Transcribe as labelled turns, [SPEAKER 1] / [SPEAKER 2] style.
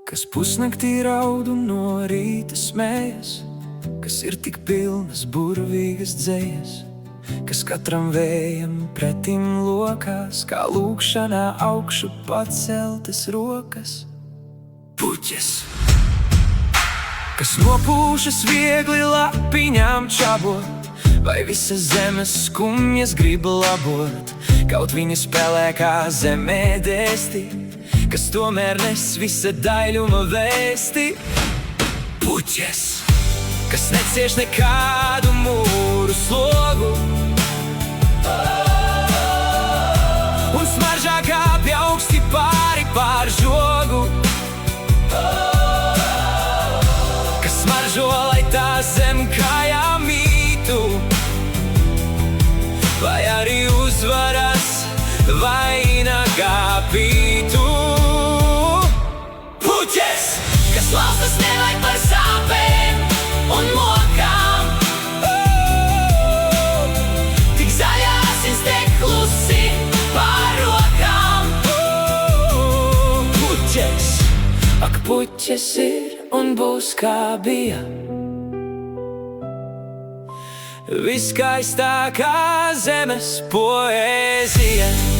[SPEAKER 1] Kas pusnaktī raud un no rīta smējas, kas ir tik pilnas burvīgas dzejas, kas katram vējam pretim lokās, kā lūkšanā augšu paceltas rokas. Puķes, kas nopūšas viegli lapiņām čabot, vai visas zemes skumjas grib labot, kaut viņi spēlē kā zemē dēsti, kas tomēr nes visa daļuma vēsti. Puķes, kas necieš nekādu mūru slogu, un smaržā kāpj augsti pāri pār žogu, kas smaržo, lai tā zem kājām mītu, vai arī uzvaras vainagā pītu. Puķes, kas laustas nevajag par sāpēm un mokām, tik zaļā asins tek klusi pār rokām. Puķes, ak puķes ir un būs kā bija, viskaistākā zemes poēzija.